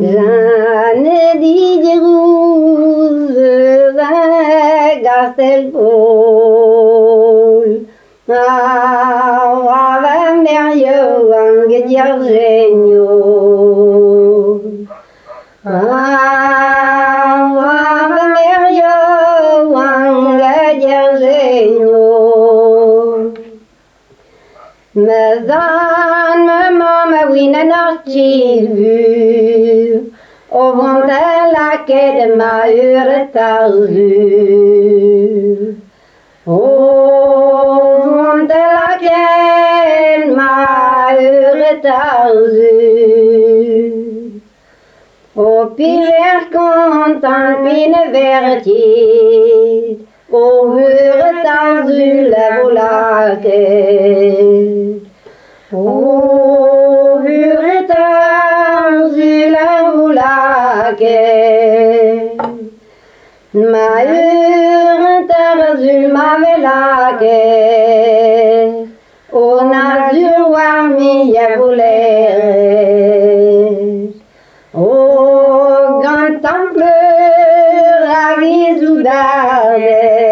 J'en ai dit des roses à Castelpol. Ava Mario Wang Giorgenio. Ava Mario Wang Giorgenio. Mezan mama wina narchivu. Och från lackade mauretazu. Och från lackade mauretazu. Och piver kontan pinevertid. Och huretazu levolake. Och huretazu levolake. Mauretazu mavelake. Och nazur warmi javoleres. Och gantan pleurar i zudades.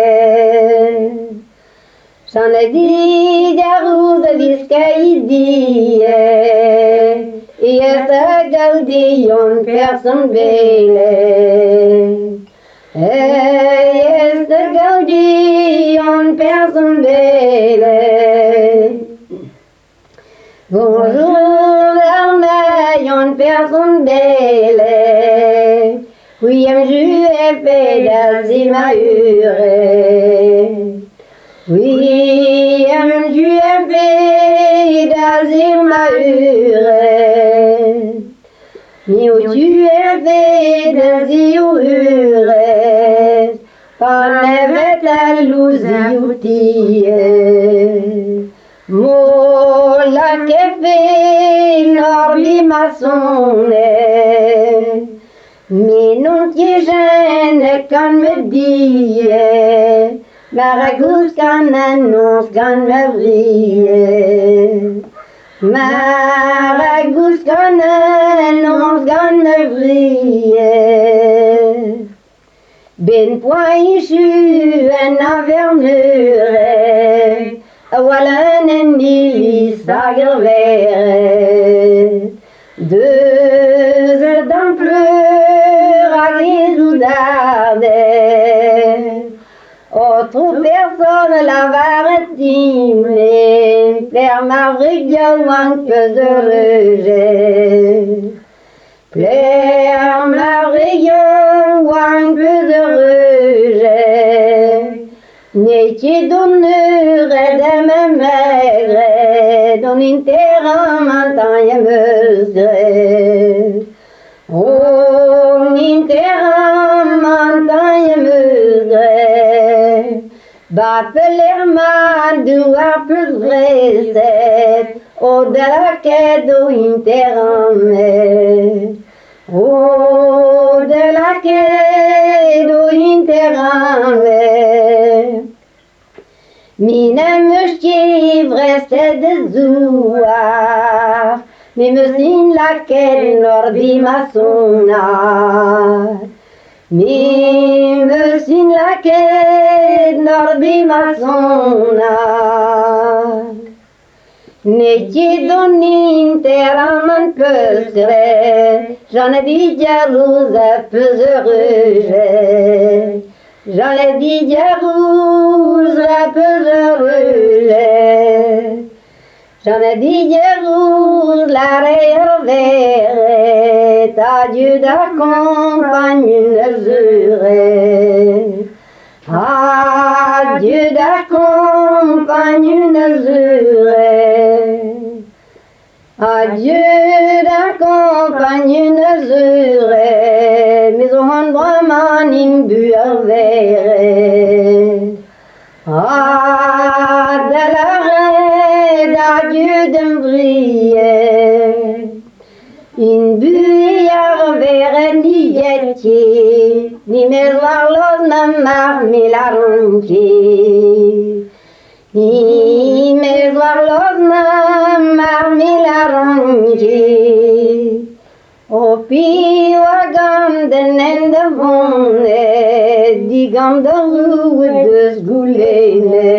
J'en ai dit des roses viscaïdies. Et esta gaudion personne belle. Et esta gaudion personne belle. Bonjour l'armeille personne belle. Oui, je ai fait des imaures. Oui, tu es fait d'azir maure. Mais où tu es fait d'azir ures. Par nevet à l'ouzioutie. Mola que fait norbi maçonne. Mais non qui gêne quand me dit. Maragus kan annonce kan me vrille. Maragus kan annonce kan me vrille. Ben point issu en avernure. Voilà en ennemi sagervere. Deux d'ampleur à grisoudarde. Autre personne la varetime, plaire ma rigueur un peu heureuse. Plaire ma rigueur un peu heureuse. N'est-ce d'honneur de me maigre, don intérêt montagne meusre. Oh, intérêt montagne meusre. Bappeler ma doua plus recette, o de la quedo interame. O de la quedo interame. Mine me reste de zouar, mi me sin la quedo nordi maçonnar. Mi me sin la quedo nordi maçonnar. N'est-ce don interaman pesre, j'en ai dit jalouse peu heureuse. J'en ai dit jalouse peu heureuse. J'en ai dit jalouse la réveille, ta Dieu d'accompagne une zure. Adieu d'accompagne une zure. Adieu d'accompagne une zure. Mais on vraiment une bueur vert. Ah, de la reine d'adieu d'un briller. Une bueur vert ni yetti. Ni mes varlos mamar mi laronki. Ni mes varlos mamar mi laronki. O piwagam den ende vonne, digam de ruwe gulene.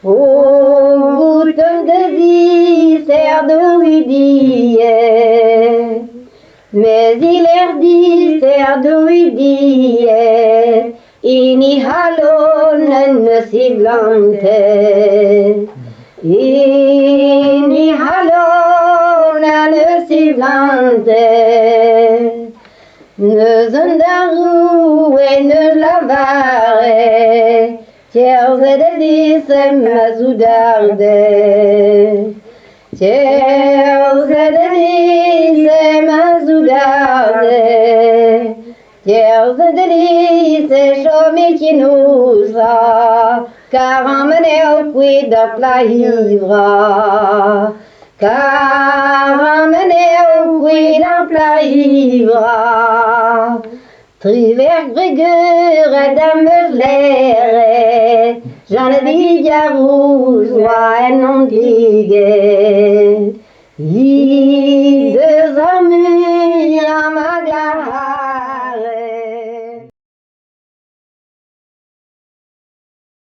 O goutte de vie, serre de widie, mais il dit serre de widie, ini halon ne siblante, ini halon ne siblante. Ne zondaru e ne lavare, tierze de dis mazoudarde. Tierze de dis mazoudarde. Tierze de dis chomikinusa, car emmenez qui da plaivra. Car emmenez qui da plaivra. Triver Gregor et Dameslere, j'en ai dit Jarouz, en non digue.